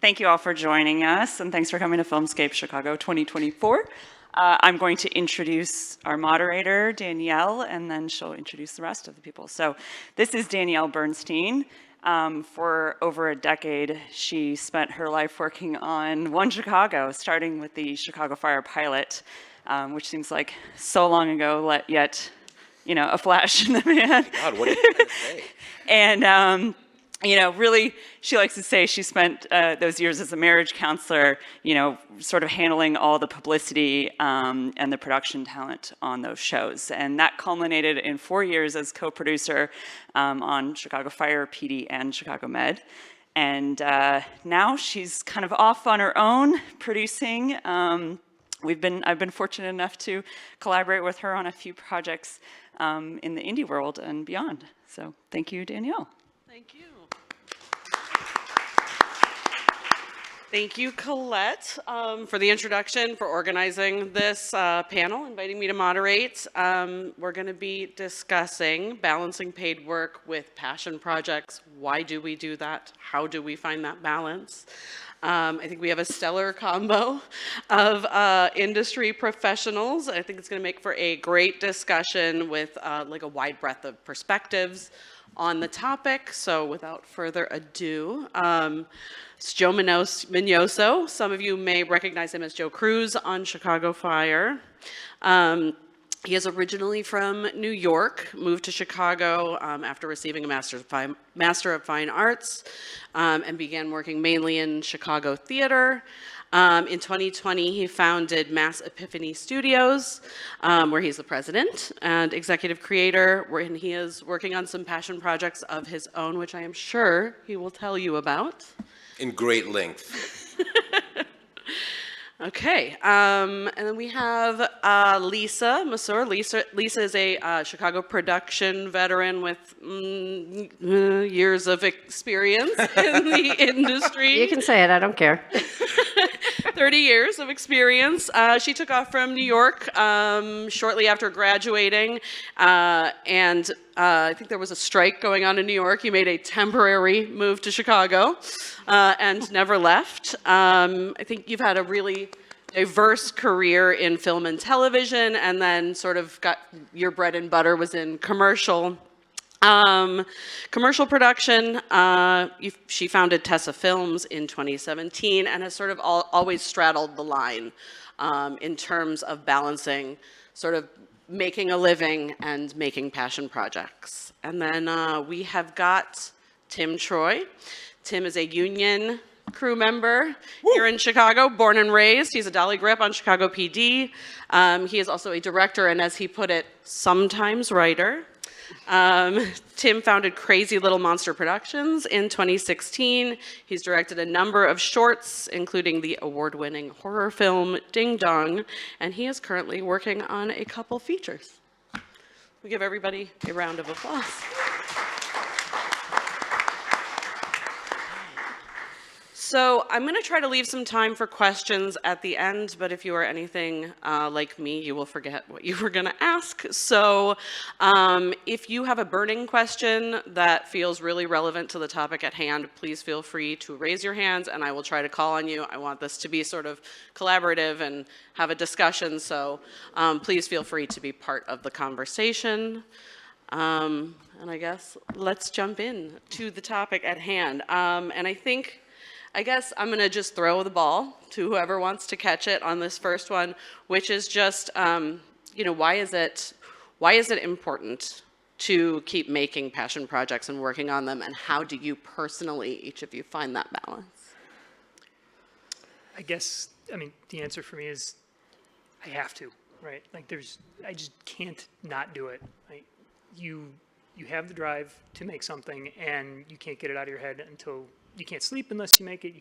Thank you all for joining us, and thanks for coming to Filmscape Chicago 2024. I'm going to introduce our moderator, Danielle, and then she'll introduce the rest of the people. So this is Danielle Bernstein. For over a decade, she spent her life working on One Chicago, starting with the Chicago Fire pilot, which seems like so long ago, yet, a flash in the pan. God, what are you going to say? And really, she likes to say she spent those years as a marriage counselor, sort of handling all the publicity and the production talent on those shows. And that culminated in 4 years as co-producer on Chicago Fire, PD, and Chicago Med. And now she's kind of off on her own producing. I've been fortunate enough to collaborate with her on a few projects in the indie world and beyond. So thank you, Danielle. Thank you. Thank you, Colette, for the introduction, for organizing this panel, inviting me to moderate. We're going to be discussing balancing paid work with passion projects. Why do we do that? How do we find that balance? I think we have a stellar combo of industry professionals. I think it's going to make for a great discussion with like a wide breadth of perspectives on the topic. So without further ado, it's Joe Minoso. Some of you may recognize him as Joe Cruz on Chicago Fire. He is originally from New York, moved to Chicago after receiving a Master of Fine Arts, and began working mainly in Chicago theater. In 2020, he founded Mass Epiphany Studios, where he's the president and executive creator, and he is working on some passion projects of his own, which I am sure he will tell you about. In great length. Okay, and then we have Lisa Masseur. Lisa is a Chicago production veteran with years of experience in the industry. You can say it, I don't care. 30 years of experience. She took off from New York shortly after graduating, and I think there was a strike going on in New York. He made a temporary move to Chicago and never left. I think you've had a really diverse career in film and television, and then sort of got your bread and butter was in commercial production. She founded Tessa Films in 2017 and has sort of always straddled the line in terms of balancing sort of making a living and making passion projects. And then we have got Tim Troy. Tim is a union crew member here in Chicago, born and raised. He's a Dolly grip on Chicago PD. He is also a director and, as he put it, sometimes writer. Tim founded Crazy Little Monster Productions in 2016. He's directed a number of shorts, including the award-winning horror film Ding Dong, and he is currently working on a couple features. We give everybody a round of applause. So I'm going to try to leave some time for questions at the end, but if you are anything like me, you will forget what you were going to ask. So if you have a burning question that feels really relevant to the topic at hand, please feel free to raise your hands and I will try to call on you. I want this to be sort of collaborative and have a discussion, so please feel free to be part of the conversation. And I guess let's jump in to the topic at hand. And I guess I'm going to just throw the ball to whoever wants to catch it on this first one, which is just, why is it important to keep making passion projects and working on them, and how do you personally, each of you, find that balance? I guess, the answer for me is I have to, right? Like I just can't not do it. Right? You have the drive to make something and you can't get it out of your head until you can't sleep unless you make it.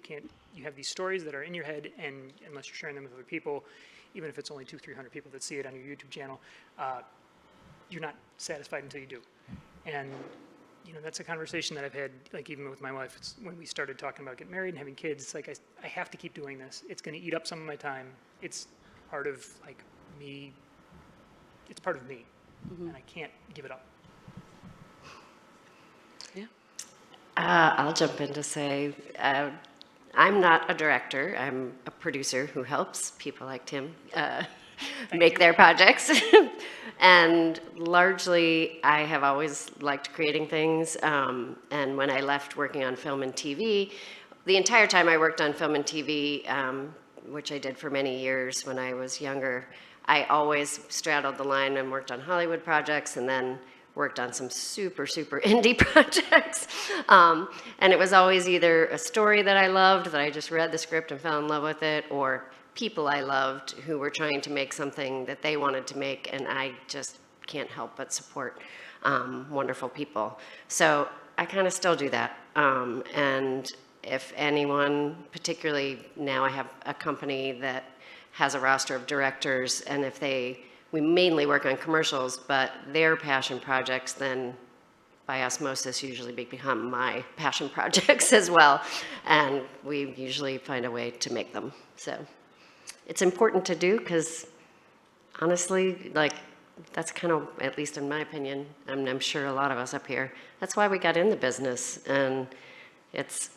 You have these stories that are in your head, and unless you're sharing them with other people, even if it's only 200-300 people that see it on your YouTube channel, you're not satisfied until you do. And that's a conversation that I've had, like even with my wife. It's when we started talking about getting married and having kids, it's like I have to keep doing this. It's going to eat up some of my time. It's part of like me. It's part of me, and I can't give it up. I'll jump in to say I'm not a director. I'm a producer who helps people like Tim make their projects. And largely, I have always liked creating things. And when I left working on film and TV, the entire time I worked on film and TV, which I did for many years when I was younger, I always straddled the line and worked on Hollywood projects and then worked on some super indie projects. And it was always either a story that I loved, that I just read the script and fell in love with it, or people I loved who were trying to make something that they wanted to make, and I just can't help but support wonderful people. So I kind of still do that. And if anyone, particularly now I have a company that has a roster of directors, and if we mainly work on commercials, but their passion projects then by osmosis usually become my passion projects as well. And we usually find a way to make them. So it's important to do because honestly, like, that's kind of, at least in my opinion, I'm sure a lot of us up here, that's why we got in the business. And it's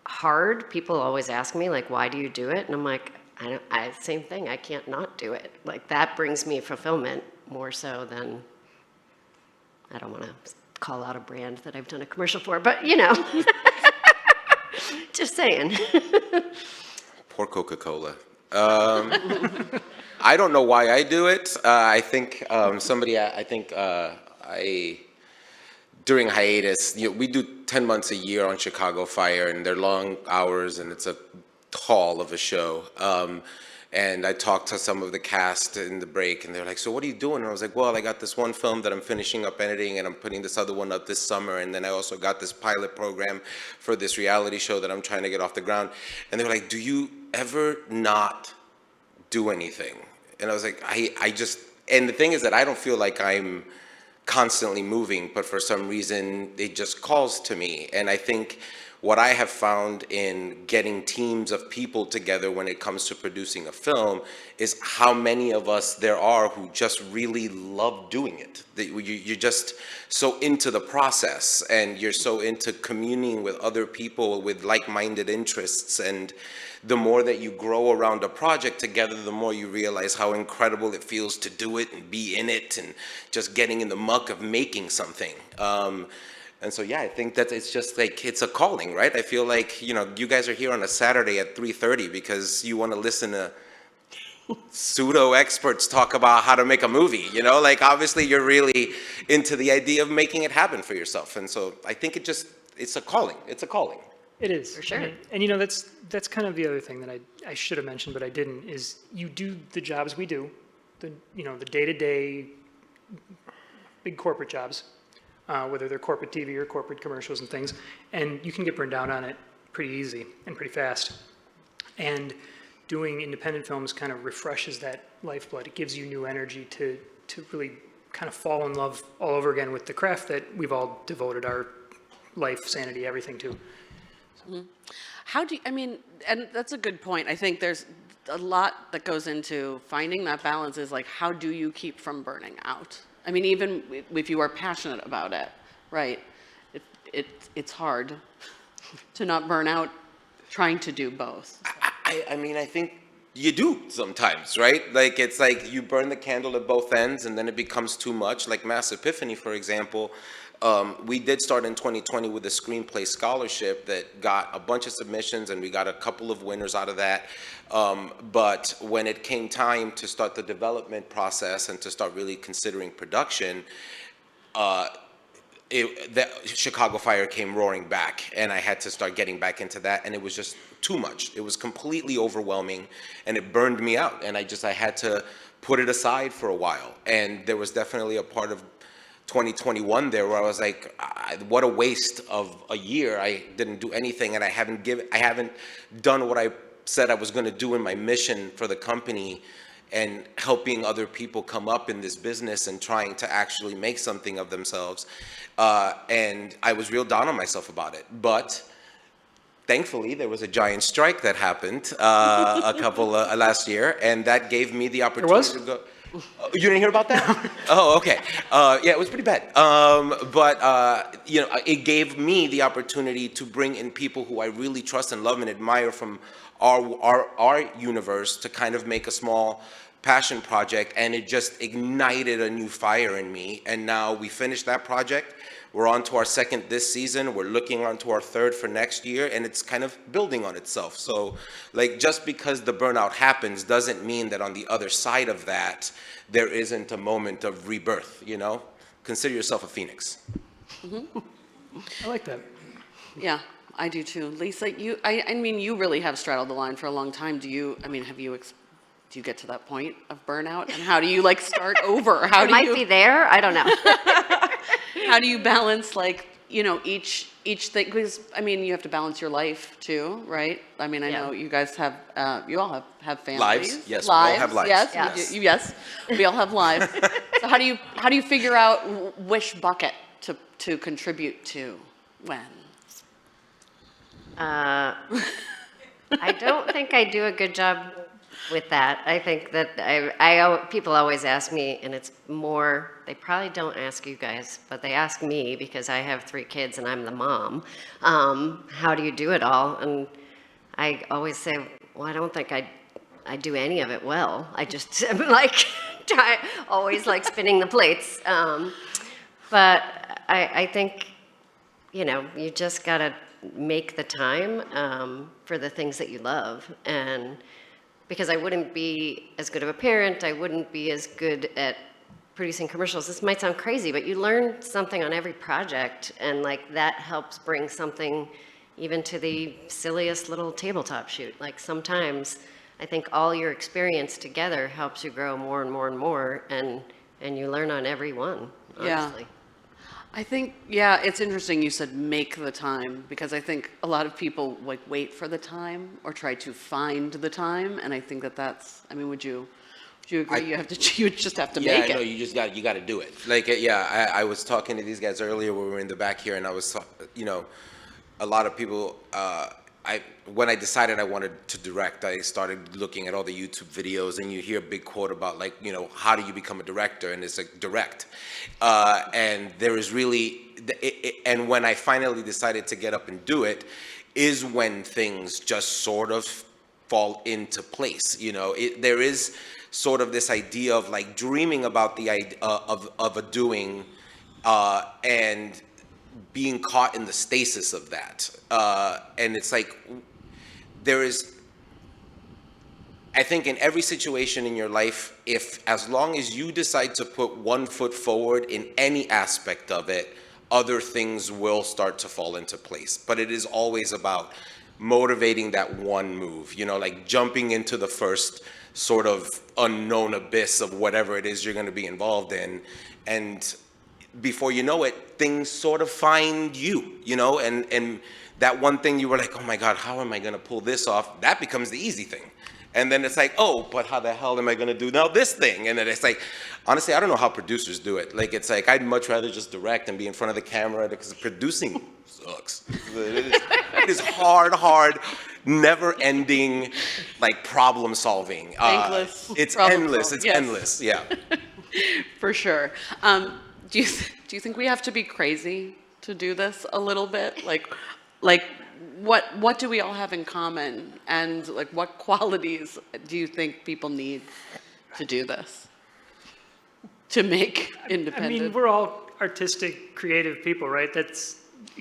hard. People always ask me, like, why do you do it? And I'm like, same thing, I can't not do it. Like, that brings me fulfillment more so than, I don't want to call out a brand that I've done a commercial for, but you know, just saying. Poor Coca-Cola. I don't know why I do it. I think during hiatus, we do 10 months a year on Chicago Fire, and they're long hours, and it's a haul of a show. And I talked to some of the cast in the break, and they're like, so what are you doing? And I was like, well, I got this one film that I'm finishing up editing, and I'm putting this other one up this summer, and then I also got this pilot program for this reality show that I'm trying to get off the ground. And they were like, do you ever not do anything? And I was like, I just, and the thing is that I don't feel like I'm constantly moving, but for some reason it just calls to me. And I think what I have found in getting teams of people together when it comes to producing a film is how many of us there are who just really love doing it. You're just so into the process, and you're so into communing with other people with like-minded interests. And the more that you grow around a project together, the more you realize how incredible it feels to do it and be in it and just getting in the muck of making something. And so, yeah, I think that it's just like, it's a calling, right? I feel like, you guys are here on a Saturday at 3:30 because you want to listen to pseudo experts talk about how to make a movie, like obviously you're really into the idea of making it happen for yourself. And so I think it's a calling. It's a calling. It is. For sure. And that's kind of the other thing that I should have mentioned, but I didn't, is you do the jobs we do, the day-to-day big corporate jobs, whether they're corporate TV or corporate commercials and things, and you can get burned down on it pretty easy and pretty fast. And doing independent films kind of refreshes that lifeblood. It gives you new energy to really kind of fall in love all over again with the craft that we've all devoted our life, sanity, everything to. How do you, and that's a good point. I think there's a lot that goes into finding that balance. Is like, how do you keep from burning out? Even if you are passionate about it, right? It's hard to not burn out trying to do both. I think you do sometimes, right? Like, it's like you burn the candle at both ends and then it becomes too much. Like Mass Epiphany, for example, we did start in 2020 with a screenplay scholarship that got a bunch of submissions, and we got a couple of winners out of that. But when it came time to start the development process and to start really considering production, the Chicago Fire came roaring back, and I had to start getting back into that, and it was just too much. It was completely overwhelming, and it burned me out, and I had to put it aside for a while. And there was definitely a part of 2021 there where I was like, what a waste of a year. I didn't do anything, and I haven't done what I said I was going to do in my mission for the company, and helping other people come up in this business and trying to actually make something of themselves. And I was real down on myself about it. But thankfully, there was a giant strike that happened last year, and that gave me the opportunity to go. You didn't hear about that? Oh, okay. Yeah, it was pretty bad. You know, it gave me the opportunity to bring in people who I really trust and love and admire from our universe to kind of make a small passion project, and it just ignited a new fire in me. And now we finished that project. We're on to our second this season. We're looking on to our third for next year, and it's kind of building on itself. So, like, just because the burnout happens doesn't mean that on the other side of that, there isn't a moment of rebirth, you know? Consider yourself a phoenix. I like that. Yeah, I do too. Lisa, I mean, you really have straddled the line for a long time. Do you get to that point of burnout? And how do you like start over? How I might be there. I don't know. How do you balance, like, you know, each thing? Because I mean, you have to balance your life too, right? I mean, I know you guys have, you all have families. Lives? Yes, we all have lives. Yes, Yes. yes, we all have lives. So how do you figure out which bucket to contribute to when? I don't think I do a good job with that. I think that people always ask me, and it's more, they probably don't ask you guys, but they ask me because I have 3 kids and I'm the mom. How do you do it all? And I always say, well, I don't think I do any of it well. I just am like, always like spinning the plates. But I think, you know, you just gotta make the time for the things that you love. And because I wouldn't be as good of a parent, I wouldn't be as good at producing commercials. This might sound crazy, but you learn something on every project, and like that helps bring something even to the silliest little tabletop shoot. Like sometimes I think all your experience together helps you grow more and more and more, and you learn on every one, honestly. Yeah. I think, yeah, it's interesting you said make the time, because I think a lot of people like wait for the time or try to find the time, and I think that's, I mean, would you agree? You just have to Yeah, make it. no, you got to do it. Like, yeah, I was talking to these guys earlier when we were in the back here, and I was, you know, a lot of people, when I decided I wanted to direct, I started looking at all the YouTube videos, and you hear a big quote about, like, you know, how do you become a director? And it's like, direct. And there is really, and when I finally decided to get up and do it, is when things just sort of fall into place. You know, there is sort of this idea of like dreaming about the idea of a doing, and being caught in the stasis of that. And it's like, there is, I think in every situation in your life, as long as you decide to put one foot forward in any aspect of it, other things will start to fall into place. But it is always about motivating that one move, you know, like jumping into the first sort of unknown abyss of whatever it is you're going to be involved in. And before you know it, things sort of find you, you know, and that one thing you were like, oh my God, how am I going to pull this off? That becomes the easy thing. And then it's like, oh, but how the hell am I going to do now this thing? And then it's like, honestly, I don't know how producers do it. Like, it's like, I'd much rather just direct and be in front of the camera, because producing sucks. It is hard, never-ending, like, problem solving. Thankless It's problem endless. solving. It's Yes. endless. Yeah. For sure. Do you think we have to be crazy to do this a little bit? Like what do we all have in common, and like what qualities do you think people need to do this, to make independent? I mean, we're all artistic, creative people, right? That's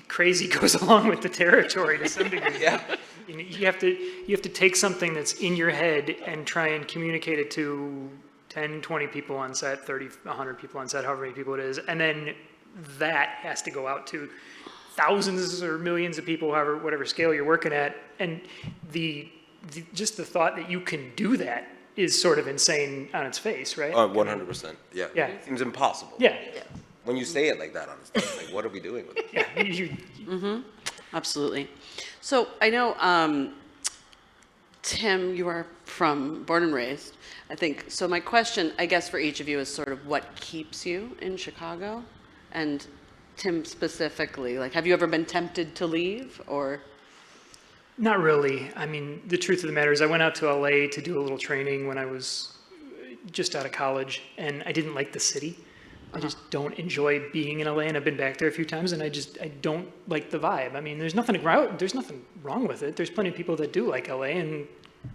crazy goes along with the territory to some degree. Yeah. You have to take something that's in your head and try and communicate it to 10, 20 people on set, 30, 100 people on set, however many people it is, and then that has to go out to thousands or millions of people, however, whatever scale you're working at, and just the thought that you can do that is sort of insane on its face, right? 100%. Yeah. Yeah. It seems impossible. Yeah. When you say it like that, honestly, it's like, what are we doing with it? Yeah. Absolutely. So I know, Tim, you are born and raised, I think. So my question, I guess, for each of you is sort of what keeps you in Chicago? And Tim specifically, like, have you ever been tempted to leave, or? Not really. I mean, the truth of the matter is I went out to LA to do a little training when I was just out of college, and I didn't like the city. I just don't enjoy being in LA, and I've been back there a few times, and I don't like the vibe. I mean, there's nothing wrong with it. There's plenty of people that do like LA, and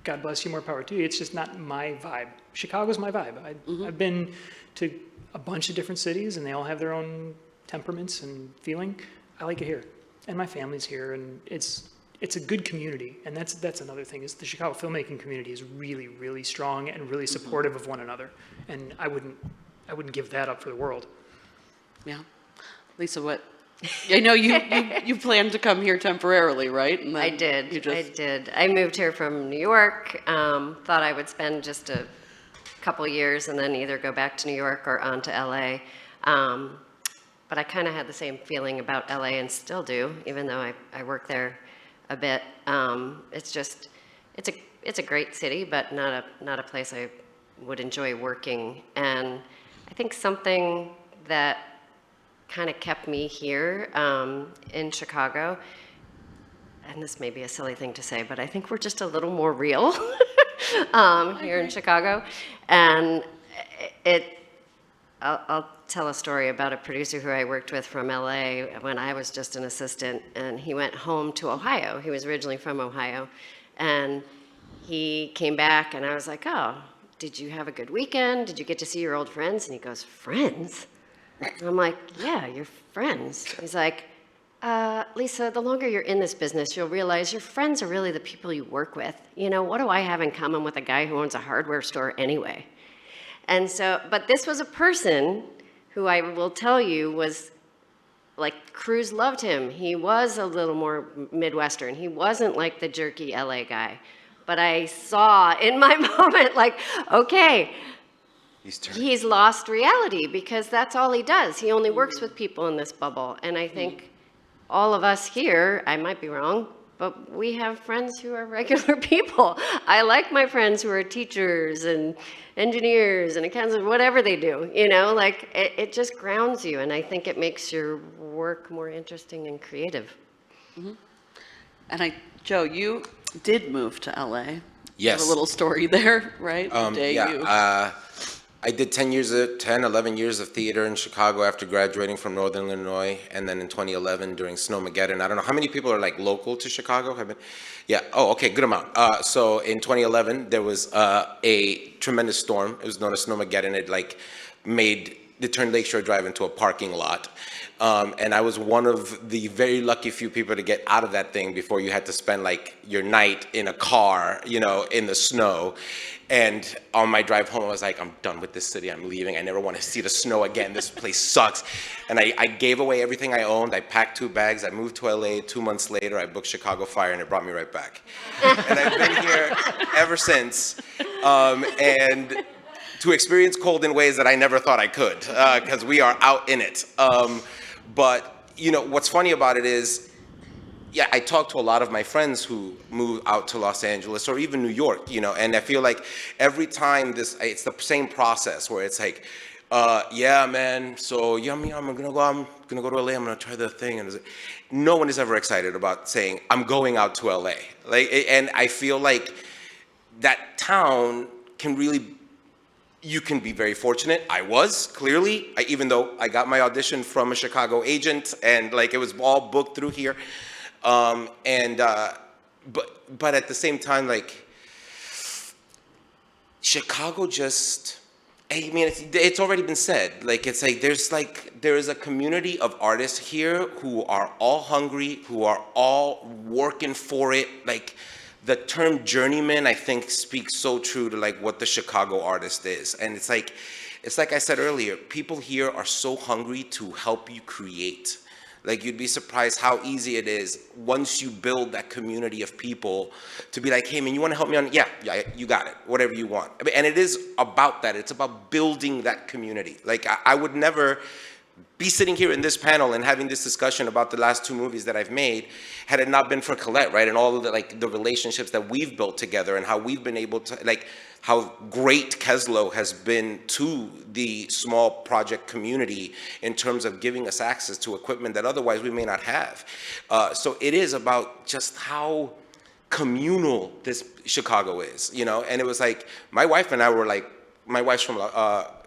God bless you, more power to you. It's just not my vibe. Chicago's my vibe. I've been to a bunch of different cities, and they all have their own temperaments and feeling. I like it here, and my family's here, and it's a good community, and that's another thing, is the Chicago filmmaking community is really, really strong and really supportive of one another, and I wouldn't give that up for the world. Yeah. Lisa, what? I know you planned to come here temporarily, right? And then I did. you just- I did. I moved here from New York. Thought I would spend just a couple years and then either go back to New York or on to LA. But I kind of had the same feeling about LA and still do, even though I work there a bit. It's a great city, but not a place I would enjoy working. And I think something that kind of kept me here in Chicago, and this may be a silly thing to say, but I think we're just a little more real here in Chicago. And I'll tell a story about a producer who I worked with from LA when I was just an assistant, and he went home to Ohio. He was originally from Ohio, and he came back, and I was like, oh, did you have a good weekend? Did you get to see your old friends? And he goes, friends? And I'm like, yeah, your friends. He's like, Lisa, the longer you're in this business, you'll realize your friends are really the people you work with. You know, what do I have in common with a guy who owns a hardware store anyway? And so, but this was a person who I will tell you was, like, crews loved him. He was a little more Midwestern. He wasn't like the jerky LA guy. But I saw in my moment, like, okay, he's lost reality because that's all he does. He only works with people in this bubble. And I think all of us here, I might be wrong, but we have friends who are regular people. I like my friends who are teachers and engineers and accountants, whatever they do, you know, like it just grounds you. And I think it makes your work more interesting and creative. Mm-hmm. And Joe, you did move to LA. Yes. You have a little story there, right? I did 11 years of theater in Chicago after graduating from Northern Illinois, and then in 2011 during Snowmageddon. I don't know how many people are like local to Chicago. Good amount. So in 2011 there was a tremendous storm. It was known as Snowmageddon. It turned Lakeshore Drive into a parking lot. And I was one of the very lucky few people to get out of that thing before you had to spend like your night in a car, you know, in the snow. And on my drive home, I was like, I'm done with this city. I'm leaving. I never want to see the snow again. This place sucks. And I gave away everything I owned. I packed 2 bags. I moved to LA. 2 months later, I booked Chicago Fire, and it brought me right back. And I've been here ever since. And to experience cold in ways that I never thought I could, because we are out in it. But, you know, what's funny about it is, yeah, I talk to a lot of my friends who move out to Los Angeles or even New York, you know, and I feel like every time it's the same process where it's like, yeah, man, so yeah, I'm gonna go to LA, I'm gonna try the thing, and no one is ever excited about saying I'm going out to LA. And I feel like that town can really. You can be very fortunate. I was, clearly, even though I got my audition from a Chicago agent and like it was all booked through here. But at the same time, like, Chicago just, I mean, it's already been said. Like, it's like, there is a community of artists here who are all hungry, who are all working for it. Like, the term journeyman, I think, speaks so true to like what the Chicago artist is. And it's like I said earlier, people here are so hungry to help you create. Like, you'd be surprised how easy it is once you build that community of people to be like, hey man, you want to help me on? Yeah, you got it, whatever you want. And it is about that. It's about building that community. Like, I would never be sitting here in this panel and having this discussion about the last 2 movies that I've made had it not been for Colette, right? And all of the relationships that we've built together and how we've been able to, like, how great Keslow has been to the small project community in terms of giving us access to equipment that otherwise we may not have. So it is about just how communal this Chicago is, you know? And it was like, my wife and I were like my wife's from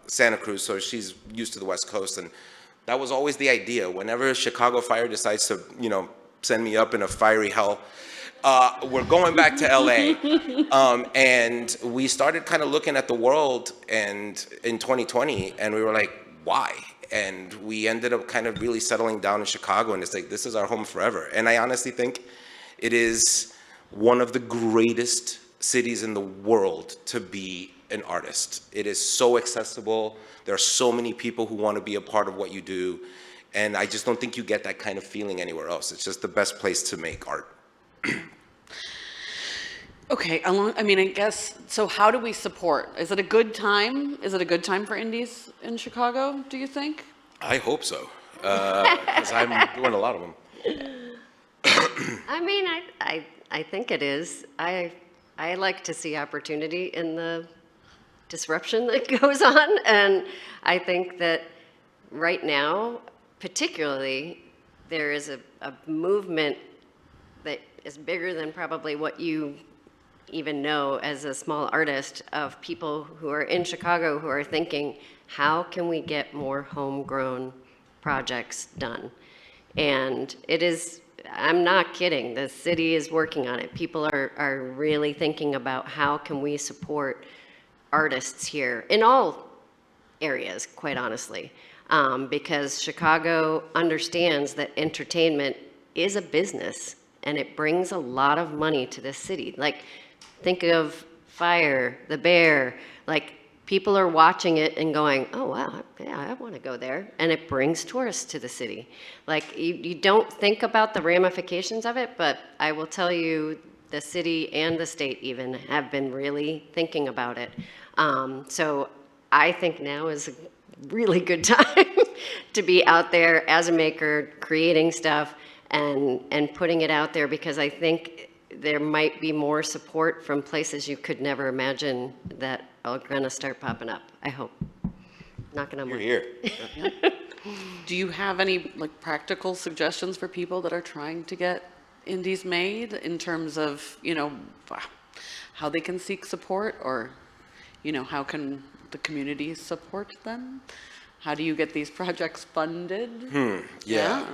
Santa Cruz, so she's used to the West Coast, and that was always the idea. Whenever Chicago Fire decides to, send me up in a fiery hell, we're going back to LA. And we started kind of looking at the world and in 2020, and we were like, why? And we ended up kind of really settling down in Chicago, and it's like, this is our home forever. And I honestly think it is one of the greatest cities in the world to be an artist. It is so accessible. There are so many people who want to be a part of what you do. And I just don't think you get that kind of feeling anywhere else. It's just the best place to make art. Okay, I guess, so how do we support? Is it a good time? Is it a good time for indies in Chicago, do you think? I hope so, because I'm doing a lot of them. I mean, I think it is. I like to see opportunity in the disruption that goes on, and I think that right now, particularly, there is a movement that is bigger than probably what you even know as a small artist, of people who are in Chicago who are thinking, how can we get more homegrown projects done? And it is, I'm not kidding, the city is working on it. People are really thinking about how can we support artists here in all areas, quite honestly, because Chicago understands that entertainment is a business and it brings a lot of money to this city. Like, think of Fire, The Bear, like people are watching it and going, oh wow, yeah, I want to go there. And it brings tourists to the city. Like, you don't think about the ramifications of it, but I will tell you, the city and the state even have been really thinking about it. So I think now is a really good time to be out there as a maker, creating stuff and putting it out there, because I think there might be more support from places you could never imagine that are gonna start popping up, I hope. Knocking on wood. You're here. Do you have any practical suggestions for people that are trying to get indies made in terms of, how they can seek support, or, how can the community support them? How do you get these projects funded? Yeah.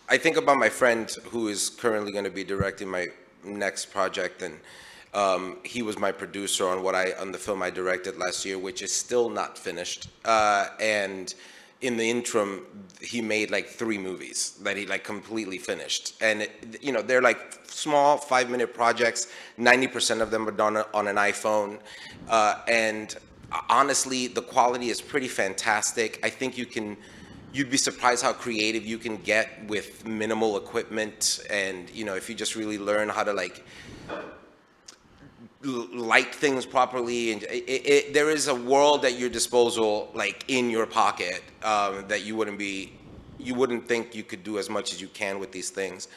I think about my friend who is currently going to be directing my next project, and he was my producer on the film I directed last year, which is still not finished. And in the interim, he made 3 movies that he completely finished. And they're small 5-minute projects. 90% of them are done on an iPhone. And honestly, the quality is pretty fantastic. I think you'd be surprised how creative you can get with minimal equipment. And if you just really learn how to light things properly, and there is a world at your disposal, in your pocket, that you wouldn't think you could do as much as you can with these things.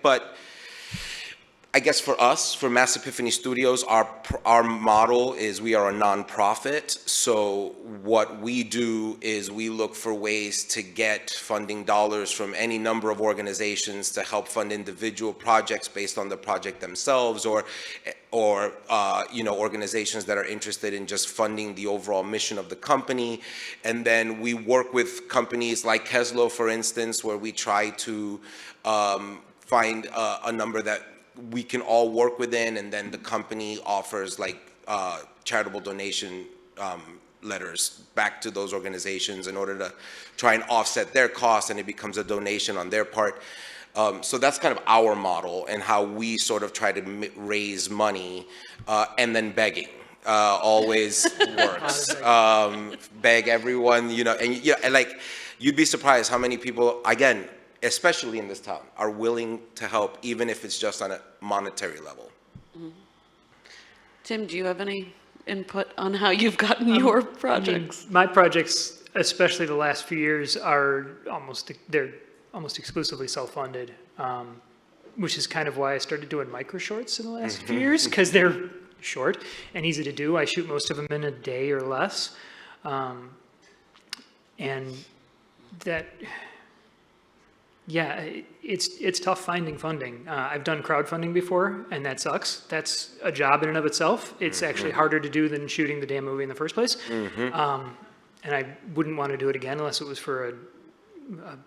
But I guess for us, for Mass Epiphany Studios, our model is we are a nonprofit. So what we do is we look for ways to get funding dollars from any number of organizations to help fund individual projects based on the project themselves, or organizations that are interested in just funding the overall mission of the company. And then we work with companies like Keslo, for instance, where we try to find a number that we can all work within, and then the company offers charitable donation letters back to those organizations in order to try and offset their costs, and it becomes a donation on their part. So that's kind of our model and how we sort of try to raise money, and then begging always works. Beg everyone, and you'd be surprised how many people, again, especially in this town, are willing to help, even if it's just on a monetary level. Mm-hmm. Tim, do you have any input on how you've gotten your projects? My projects, especially the last few years, are almost exclusively self-funded, which is kind of why I started doing micro shorts in the last few years, because they're short and easy to do. I shoot most of them in a day or less, and that Yeah, it's tough finding funding. I've done crowdfunding before, and that sucks. That's a job in and of itself. It's actually harder to do than shooting the damn movie in the first place. And I wouldn't want to do it again unless it was for a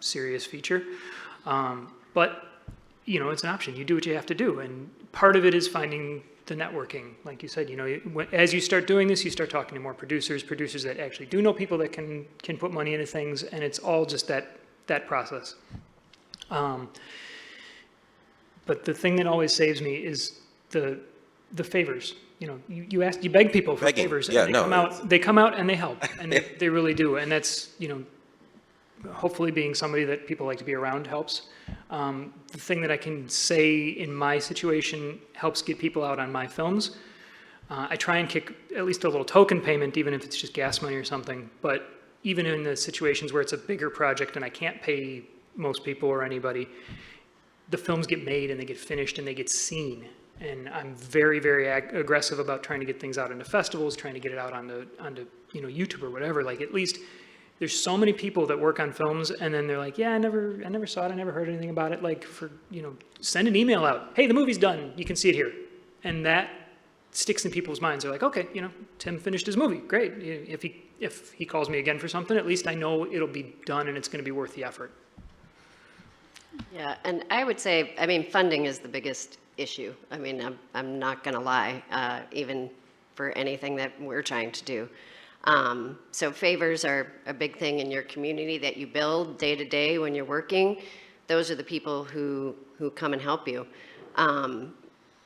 serious feature. But, you know, it's an option. You do what you have to do. And part of it is finding the networking. Like you said, you know, as you start doing this, you start talking to more producers that actually do know people that can put money into things. And it's all just that process. But the thing that always saves me is the favors. You know, you beg people for Begging. favors, Yeah, and no, they come out and they help, and they really do. And that's, you know, hopefully being somebody that people like to be around helps. The thing that I can say in my situation helps get people out on my films. I try and kick at least a little token payment, even if it's just gas money or something. But even in the situations where it's a bigger project and I can't pay most people or anybody, the films get made and they get finished and they get seen. And I'm very, very aggressive about trying to get things out into festivals, trying to get it out onto you know, YouTube or whatever. Like, at least there's so many people that work on films, and then they're like, yeah, I never saw it, I never heard anything about it. Like, for, you know, send an email out. Hey, the movie's done. You can see it here. And that sticks in people's minds. They're like, okay, you know, Tim finished his movie. Great. If he calls me again for something, at least I know it'll be done and it's going to be worth the effort. Yeah, and I would say, I mean, funding is the biggest issue. I mean, I'm not going to lie, even for anything that we're trying to do. So favors are a big thing in your community that you build day to day when you're working. Those are the people who come and help you,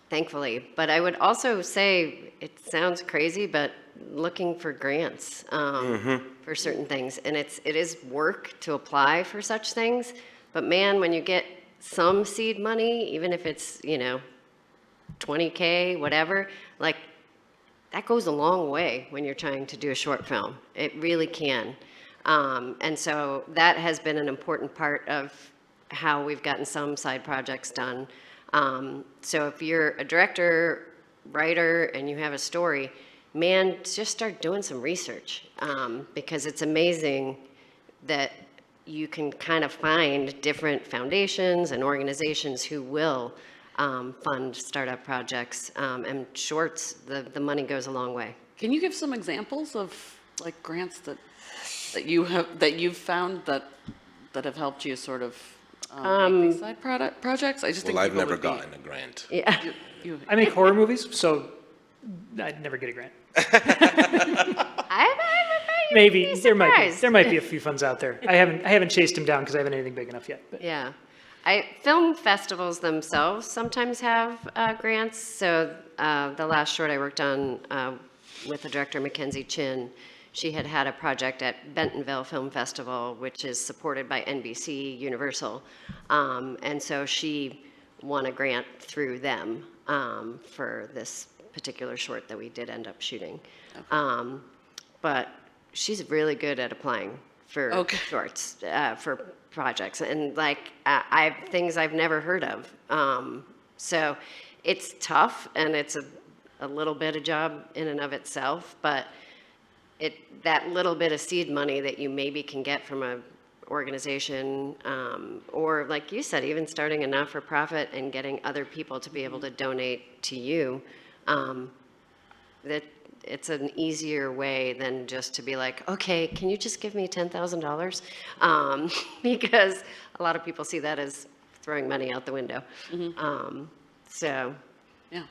thankfully. But I would also say, it sounds crazy, but looking for grants for certain things. And it is work to apply for such things. But man, when you get some seed money, even if it's, you know, 20K, whatever, like, that goes a long way when you're trying to do a short film. It really can. And so that has been an important part of how we've gotten some side projects done. So if you're a director, writer, and you have a story, man, just start doing some research, because it's amazing that you can kind of find different foundations and organizations who will fund startup projects, and shorts. The money goes a long way. Can you give some examples of like grants that you've found that have helped you sort of make these side projects? I just think I've people never would be- gotten a grant. Yeah. I make horror movies, so I'd never get a grant. Maybe there might be a few funds out there. I haven't chased them down because I haven't anything big enough yet. But. Yeah. Film festivals themselves sometimes have grants. So the last short I worked on with the director, Mackenzie Chin, she had a project at Bentonville Film Festival, which is supported by NBC Universal. And so she won a grant through them for this particular short that we did end up shooting. Okay. But she's really good at applying for shorts, for projects, and like I've things I've never heard of. So it's tough, and it's a little bit of job in and of itself, but that little bit of seed money that you maybe can get from a organization, or like you said, even starting a not-for-profit and getting other people to be able to donate to you, that it's an easier way than just to be like, okay, can you just give me $10,000? Because a lot of people see that as throwing money out the window. So. Yeah.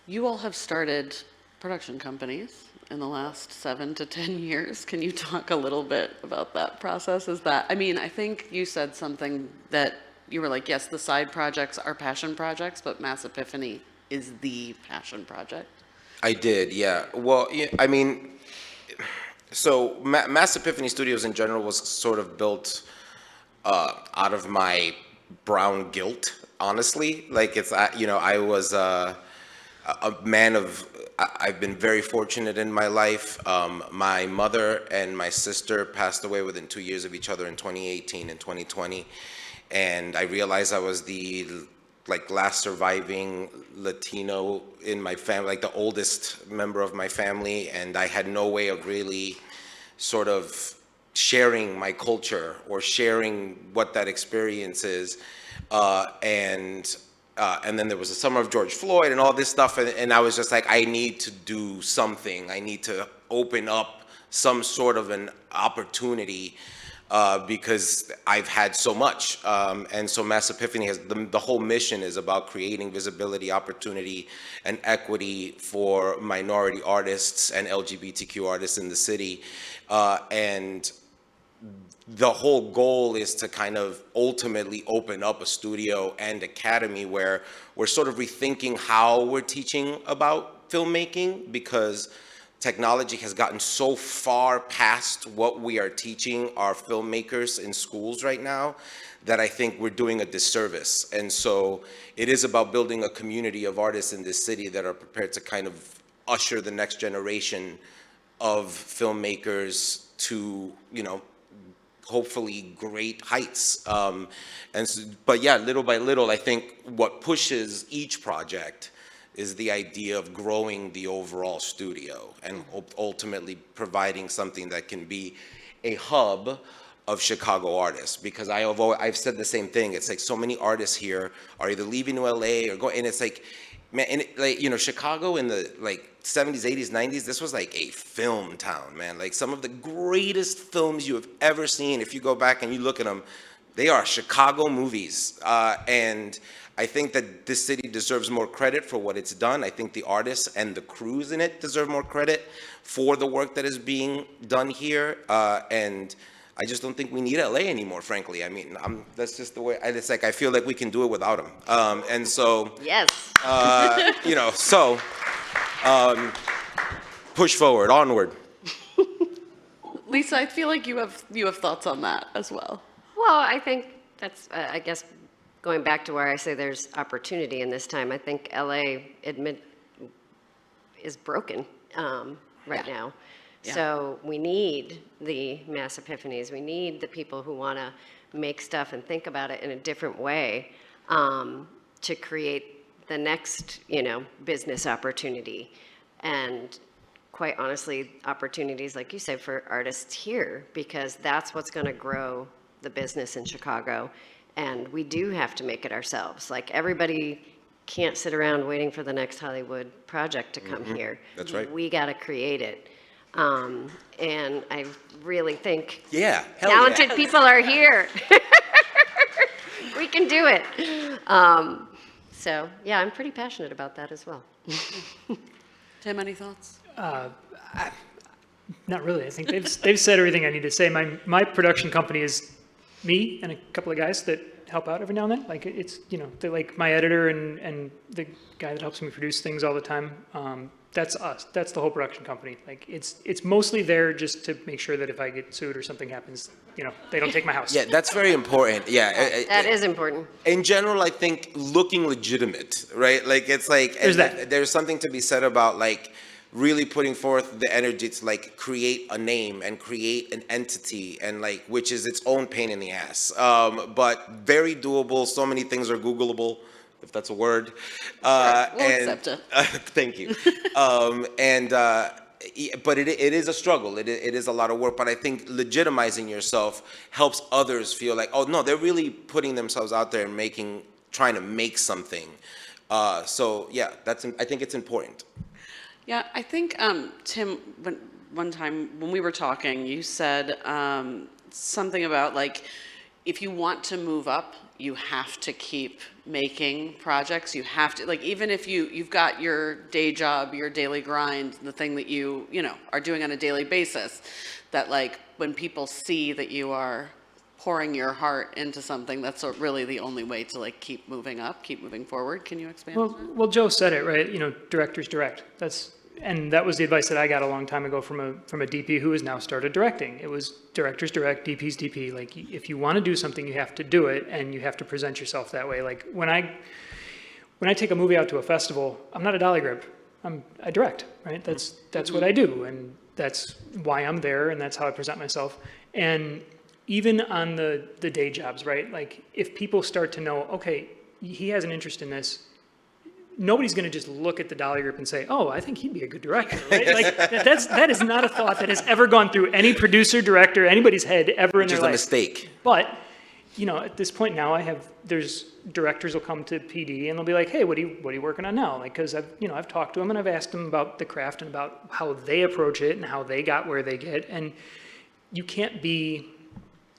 You all have started production companies in the last 7 to 10 years. Can you talk a little bit about that process? I mean, I think you said something that you were like, yes, the side projects are passion projects, but Mass Epiphany is the passion project. I did, yeah. Well, yeah, I mean, so Mass Epiphany Studios in general was sort of built out of my brown guilt, honestly. Like, it's, you know, I was a man of, I've been very fortunate in my life. My mother and my sister passed away within 2 years of each other in 2018 and 2020. And I realized I was the last surviving Latino in my family, like the oldest member of my family, and I had no way of really sort of sharing my culture or sharing what that experience is. And then there was the summer of George Floyd and all this stuff. And I was just like, I need to do something. I need to open up some sort of an opportunity because I've had so much. And so Mass Epiphany has, the whole mission is about creating visibility, opportunity, and equity for minority artists and LGBTQ artists in the city. And the whole goal is to kind of ultimately open up a studio and academy where we're sort of rethinking how we're teaching about filmmaking, because technology has gotten so far past what we are teaching our filmmakers in schools right now that I think we're doing a disservice. And so it is about building a community of artists in this city that are prepared to kind of usher the next generation of filmmakers to, you know, hopefully great heights. But yeah, little by little, I think what pushes each project is the idea of growing the overall studio and ultimately providing something that can be a hub of Chicago artists. Because I've said the same thing. It's like so many artists here are either leaving to LA or going, and it's like, man, and like, you know, Chicago in the like 70s, 80s, 90s, this was like a film town, man. Like some of the greatest films you have ever seen, if you go back and you look at them, they are Chicago movies. And I think that this city deserves more credit for what it's done. I think the artists and the crews in it deserve more credit for the work that is being done here. And I just don't think we need LA anymore, frankly. I mean, that's just the way, it's like, I feel like we can do it without them. And so, Yes. you know, so push forward, onward. Lisa, I feel like you have thoughts on that as well. Well, I think that's, I guess, going back to where I say there's opportunity in this time, I think LA is broken right now. Yeah. So we need the Mass Epiphanies. We need the people who want to make stuff and think about it in a different way to create the next, you know, business opportunity. And quite honestly, opportunities, like you said, for artists here, because that's what's going to grow the business in Chicago. And we do have to make it ourselves. Like, everybody can't sit around waiting for the next Hollywood project to come here. That's right. We got to create it. And I really think Yeah, hell talented yeah. people are here. We can do it. So, yeah, I'm pretty passionate about that as well. Tim, any thoughts? Not really. I think they've said everything I need to say. My production company is me and a couple of guys that help out every now and then. Like, it's, you know, they're like my editor and the guy that helps me produce things all the time. That's us. That's the whole production company. Like, it's mostly there just to make sure that if I get sued or something happens, you know, they don't take my house. Yeah, that's very important. Yeah. That is important. In general, I think looking legitimate, right? Like, it's like, There's that. there's something to be said about like really putting forth the energy to like create a name and create an entity, and like, which is its own pain in the ass. But very doable. So many things are Googleable, if that's a word. We'll accept it. Thank you. But it is a struggle. It is a lot of work. But I think legitimizing yourself helps others feel like, oh no, they're really putting themselves out there and trying to make something. So yeah, I think it's important. Yeah, I think, Tim, one time when we were talking, you said something about, like, if you want to move up, you have to keep making projects. You have to, like, even if you've got your day job, your daily grind, the thing that you know, are doing on a daily basis, that, like, when people see that you are pouring your heart into something, that's really the only way to, like, keep moving up, keep moving forward. Can you expand on that? Well, Joe said it, right? You know, directors direct. And that was the advice that I got a long time ago from a DP who has now started directing. It was directors direct, DPs DP. Like, if you want to do something, you have to do it, and you have to present yourself that way. Like, when I take a movie out to a festival, I'm not a dolly grip. I direct, right? That's what I do, and that's why I'm there, and that's how I present myself. And even on the day jobs, right? Like, if people start to know, okay, he has an interest in this, nobody's going to just look at the Dolly Group and say, oh, I think he'd be a good director, right? Like, that is not a thought that has ever gone through any producer, director, anybody's head ever in Which their is life. a mistake. But, at this point now, there's directors will come to PD and they'll be like, hey, what are you working on now? Like, because I've talked to them and I've asked them about the craft and about how they approach it and how they got where they get. And you can't be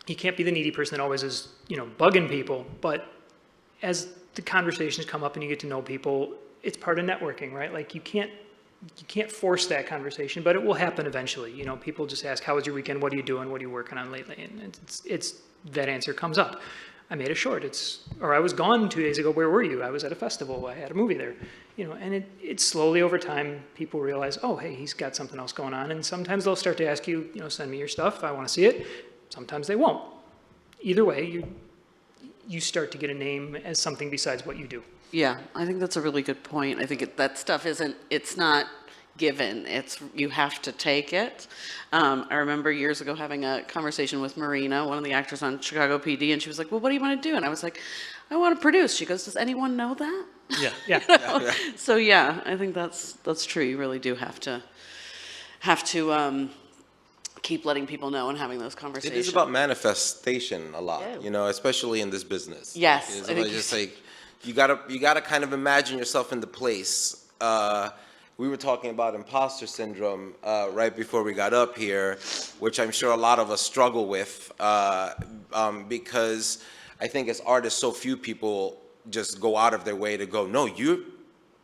the needy person that always is, bugging people. But as the conversations come up and you get to know people, it's part of networking, right? Like you can't force that conversation, but it will happen eventually. People just ask, how was your weekend? What are you doing? What are you working on lately? And it's that answer comes up. I made a short. Or I was gone 2 days ago. Where were you? I was at a festival. I had a movie there. And it's slowly over time, people realize, oh, hey, he's got something else going on. And sometimes they'll start to ask you, send me your stuff. I want to see it. Sometimes they won't. Either way, you start to get a name as something besides what you do. Yeah, I think that's a really good point. I think that stuff it's not given. You have to take it. I remember years ago having a conversation with Marina, one of the actors on Chicago PD, and she was like, well, what do you want to do? And I was like, I want to produce. She goes, does anyone know that? Yeah. So yeah, I think that's true. You really do have to keep letting people know and having those conversations. It is about manifestation a lot, especially in this business. Yes, It's I think just like you gotta kind of imagine yourself in the place. We were talking about imposter syndrome right before we got up here, which I'm sure a lot of us struggle with because I think as artists, so few people just go out of their way to go, no, you're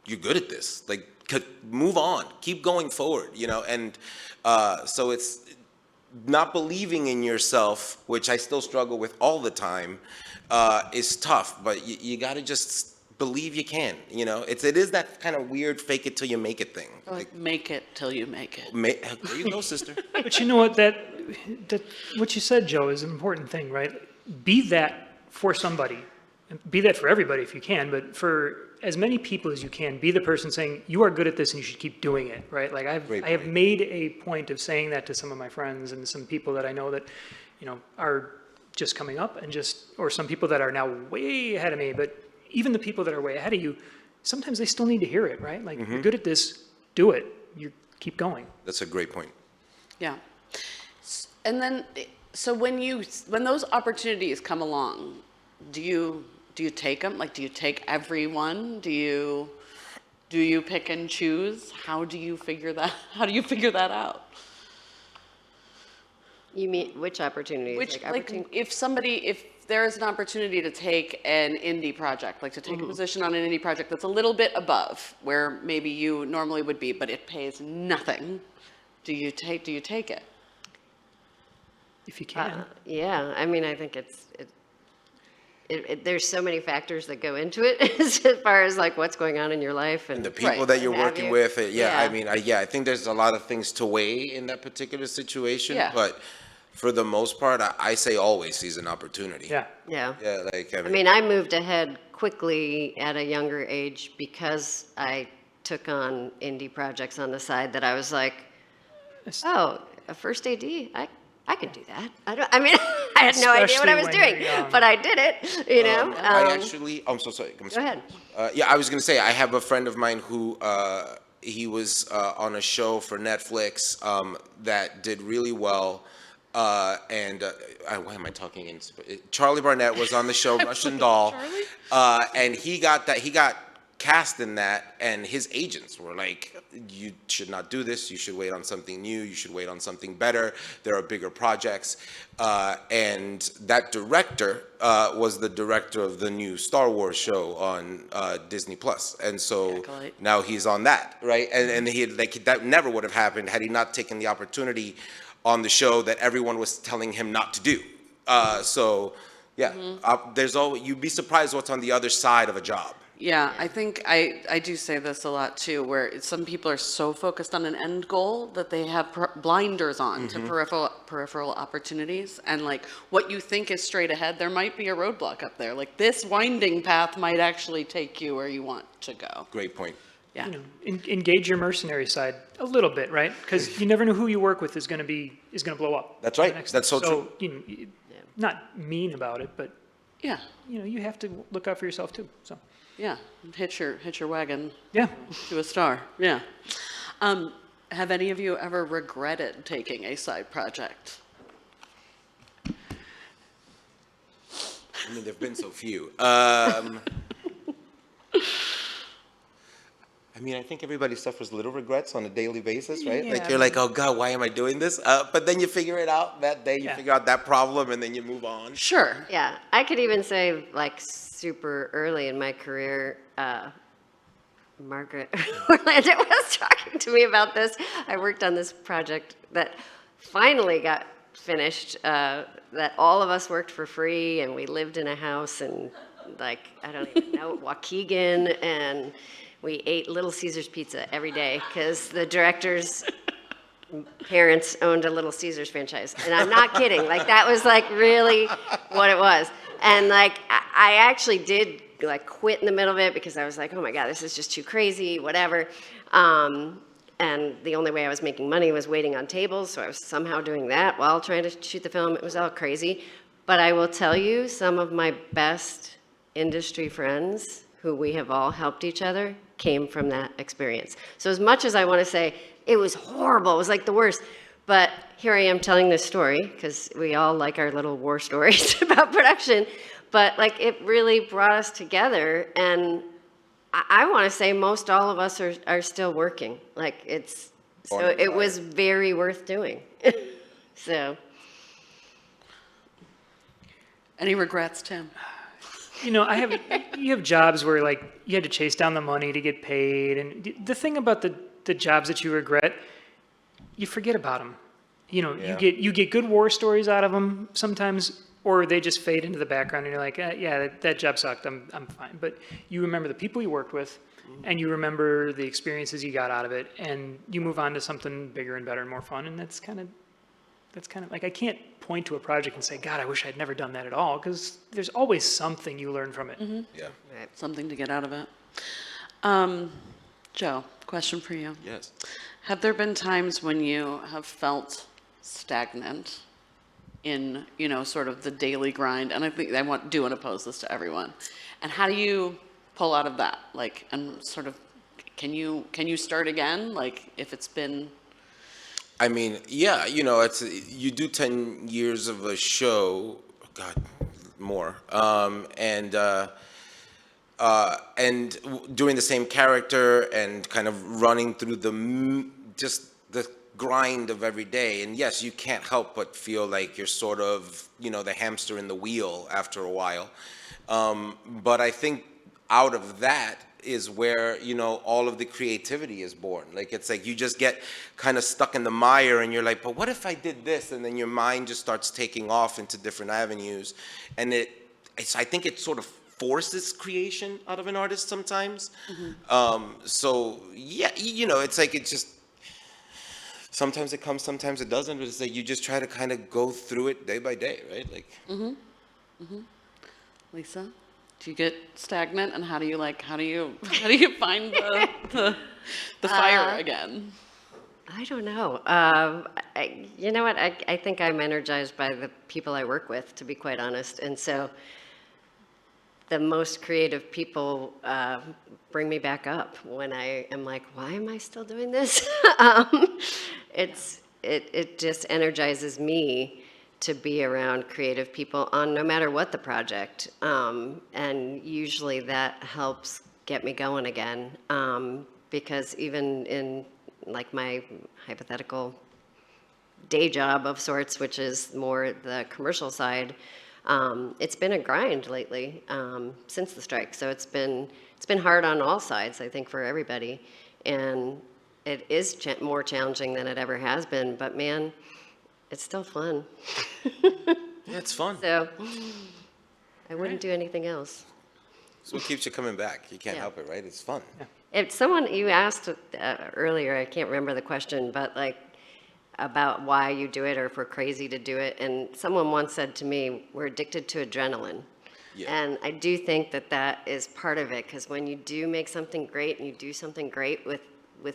good at this. Like, move on, keep going forward, and so it's not believing in yourself, which I still struggle with all the time, is tough, but you got to just believe you can, it is that kind of weird fake it till you make it thing. Like make it till you make it. There you go, sister. But you know what, that what you said, Joe, is an important thing, right? Be that for somebody. Be that for everybody if you can, but for as many people as you can, be the person saying, you are good at this and you should keep doing it, right? Like I have made a point of saying that to some of my friends and some people that I know that, are just coming up and or some people that are now way ahead of me, but even the people that are way ahead of you, sometimes they still need to hear it, right? Like, you're good at this, do it. You keep going. That's a great point. Yeah. And then, so when those opportunities come along, do you take them? Like, do you take everyone? Do you pick and choose? How do you figure that out? You mean which opportunities? If there is an opportunity to take an indie project, like to take a position on an indie project that's a little bit above where maybe you normally would be, but it pays nothing, do you take it? If you can. Yeah, I mean, I think there's so many factors that go into it as far as like what's going on in your life and The people that you're what have working you. with, Yeah. I mean, I think there's a lot of things to weigh in that particular situation, Yeah. but for the most part, I say always seize an opportunity. Yeah. Yeah. Yeah, like, I mean, I moved ahead quickly at a younger age because I took on indie projects on the side that I was like, oh, a first AD, I could do that. I had no idea what I was Especially when doing, you're young. but I did it, I'm so sorry. Go ahead. I was going to say, I have a friend of mine who, he was on a show for Netflix that did really well. Why am I talking in? Charlie Barnett was on the show, Russian Doll, and he got cast in that, and his agents were like, you should not do this, you should wait on something new, you should wait on something better, there are bigger projects, and that director was the director of the new Star Wars show on Disney Plus, and so now he's on that, right? And he had, like, that never would have happened had he not taken the opportunity on the show that everyone was telling him not to do. There's always, you'd be surprised what's on the other side of a job. Yeah, I think I do say this a lot too, where some people are so focused on an end goal that they have blinders on to peripheral opportunities, and like what you think is straight ahead, there might be a roadblock up there. Like this winding path might actually take you where you want to go. Great point. Yeah. Engage your mercenary side a little bit, right? Because you never know who you work with is going to blow up. That's right. That's so true. Not mean about it, but Yeah. you have to look out for yourself too. So. Yeah, hitch your wagon Yeah. to a star. Yeah. Have any of you ever regretted taking a side project? I mean, there've been so few. I mean, I think everybody suffers little regrets on a daily basis, right? Yeah, Like you're like, oh God, why am I doing this? But then you figure it out that day. You Yeah. figure out that problem, and then you move on. Sure. Yeah, I could even say like super early in my career, Margaret Orlando was talking to me about this. I worked on this project that finally got finished, that all of us worked for free and we lived in a house and like, I don't even know, Waukegan, and we ate Little Caesars pizza every day because the director's parents owned a Little Caesars franchise. And I'm not kidding, like that was like really what it was. And like, I actually did like quit in the middle of it because I was like, oh my God, this is just too crazy, whatever. And the only way I was making money was waiting on tables, so I was somehow doing that while trying to shoot the film. It was all crazy. But I will tell you, some of my best industry friends who we have all helped each other came from that experience. So as much as I want to say, it was horrible, it was like the worst, but here I am telling this story, because we all like our little war stories about production, but like it really brought us together, and I want to say most all of us are still working. Like it's, so it was very worth doing. So. Any regrets, Tim? You know, you have jobs where like you had to chase down the money to get paid, and the thing about the jobs that you regret, you forget about them. You know, Yeah. you get good war stories out of them sometimes, or they just fade into the background, and you're like, yeah, that job sucked. I'm fine. But you remember the people you worked with, and you remember the experiences you got out of it, and you move on to something bigger and better and more fun. And that's kind of like, I can't point to a project and say, God, I wish I'd never done that at all, because there's always something you learn from it. Yeah. Something to get out of it. Joe, question for you. Yes. Have there been times when you have felt stagnant in, sort of the daily grind? And I think do want to pose this to everyone. And how do you pull out of that? Like, and sort of, can you start again? Like, if it's been... I mean, yeah, it's you do 10 years of a show, God, more, and doing the same character and kind of running through just the grind of every day. And yes, you can't help but feel like you're sort of, the hamster in the wheel after a while. But I think out of that is where, all of the creativity is born. Like, it's like you just get kind of stuck in the mire and you're like, but what if I did this? And then your mind just starts taking off into different avenues. And I think it sort of forces creation out of an artist sometimes. So yeah, it's like, it just, sometimes it comes, sometimes it doesn't. But it's like you just try to kind of go through it day by day, right? Like. Lisa, do you get stagnant, and how do you find the fire again? I don't know. You know what? I think I'm energized by the people I work with, to be quite honest. And so the most creative people bring me back up when I am like, why am I still doing this? It just energizes me to be around creative people on no matter what the project. And usually that helps get me going again. Because even in like my hypothetical day job of sorts, which is more the commercial side, it's been a grind lately since the strike. So it's been hard on all sides, I think, for everybody. And it is more challenging than it ever has been, but man, it's still fun. Yeah, it's fun. So I wouldn't do anything else. So what keeps you coming back? You can't Yeah. help it, right? It's fun. If someone, you asked earlier, I can't remember the question, but like about why you do it or if we're crazy to do it. And someone once said to me, we're addicted to adrenaline. Yeah. And I do think that is part of it, because when you do make something great and you do something great with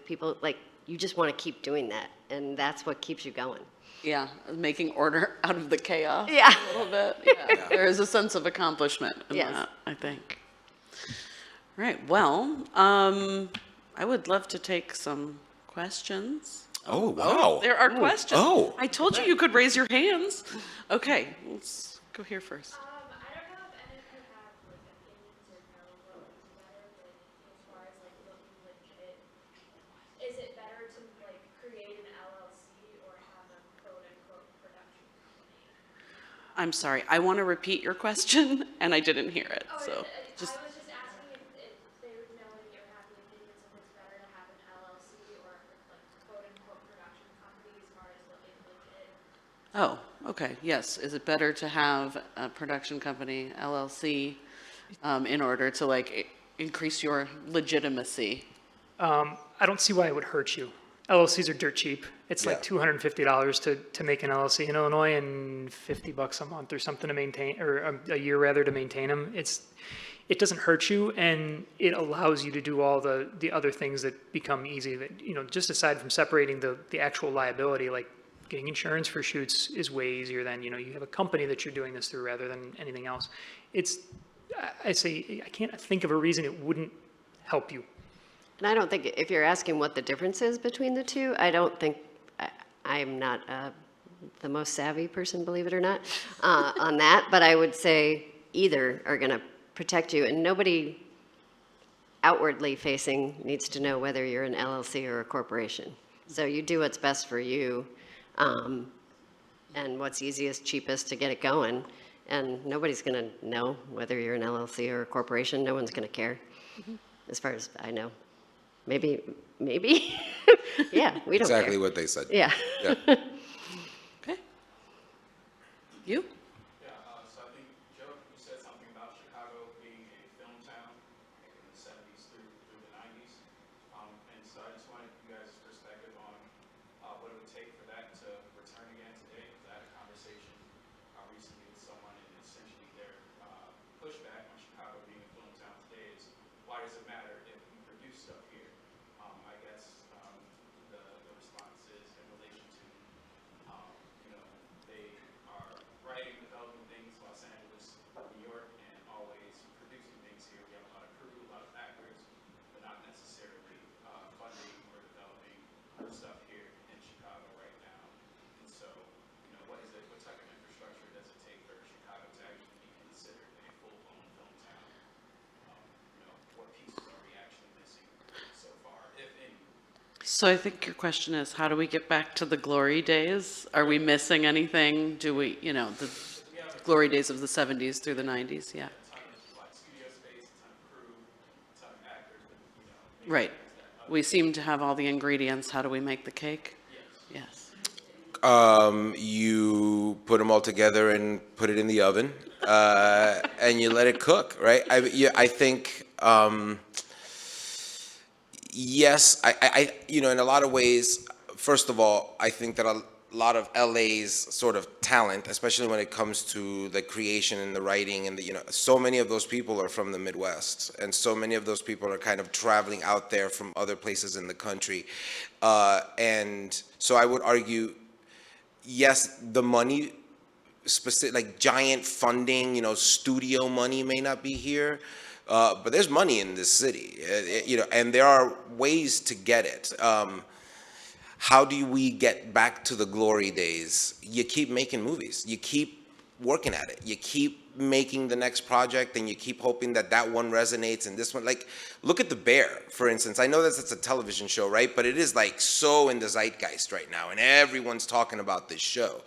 people, like you just want to keep doing that. And that's what keeps you going. Yeah, making order out of the chaos. Yeah. A little bit. Yeah. There is a sense of accomplishment in Yes. that, I think. All right, well, I would love to take some questions. Oh, wow. There are questions. Oh. I told you you could raise your hands. Okay, let's go here first. I don't know if any of you have like opinions or know what would be better, but as far as like looking legit, is it better to like create an LLC or have a quote unquote production company? I'm sorry, I want to repeat your question, and I didn't hear it, Oh, so I just, was just asking if they would know if you have the opinions if it's better to have an LLC or like quote unquote production company as far as looking legit. oh, okay, yes. Is it better to have a production company, LLC, in order to like increase your legitimacy? I don't see why it would hurt you. LLCs are dirt cheap. It's like Yeah. $250 to make an LLC in Illinois and $50 a month or something to maintain, or a year rather to maintain them. It doesn't hurt you, and it allows you to do all the other things that become easy. That, you know, just aside from separating the actual liability, like getting insurance for shoots is way easier than, you know, you have a company that you're doing this through rather than anything else. I say, I can't think of a reason it wouldn't help you. And I don't think, if you're asking what the difference is between the two, I don't think, I'm not the most savvy person, believe it or not, on that, but I would say either are going to protect you, and nobody outwardly facing needs to know whether you're an LLC or a corporation. So you do what's best for you, and what's easiest, cheapest to get it going, and nobody's going to know whether you're an LLC or a corporation. No one's going to care, as far as I know. Maybe, yeah, we don't Exactly care. what they said. Yeah. Yeah. Okay. You? Yeah, so I think, Joe, you said something about Chicago being a film town like in the 70s through the 90s. And so I just wanted you guys' perspective on what it would take for that to return again today. I had a conversation recently with someone, and essentially their pushback on Chicago being a film town today is, why does it matter if we produce stuff here? I guess the response is in relation to you know, they are writing, developing things, Los Angeles, New York, and always producing things here. We have a lot of crew, a lot of actors, but not necessarily funding or developing stuff here in Chicago right now. And so, you know, what type of infrastructure does it take for Chicago to actually be considered a full-blown film town? You know, what pieces are we actually missing so far, if any? So I think your question is, how do we get back to the glory days? Are we missing anything? Do we, you know, the glory days of the 70s through the 90s? Yeah. Studio space, a ton of crew, a ton of actors, but, you know, Right. We seem to have all the ingredients. How do we make the cake? Yes. You put them all together and put it in the oven, and you let it cook, right? I think, yes, you know, in a lot of ways, first of all, I think that a lot of LA's sort of talent, especially when it comes to the creation and the writing and the, you know, so many of those people are from the Midwest, and so many of those people are kind of traveling out there from other places in the country. And so I would argue, yes, the money, specific, like giant funding, you know, studio money may not be here, but there's money in this city, you know, and there are ways to get it. How do we get back to the glory days? You keep making movies. You keep working at it. You keep making the next project, and you keep hoping that that one resonates and this one. Like, look at The Bear, for instance. I know that it's a television show, right? But it is like so in the zeitgeist right now, and everyone's talking about this show.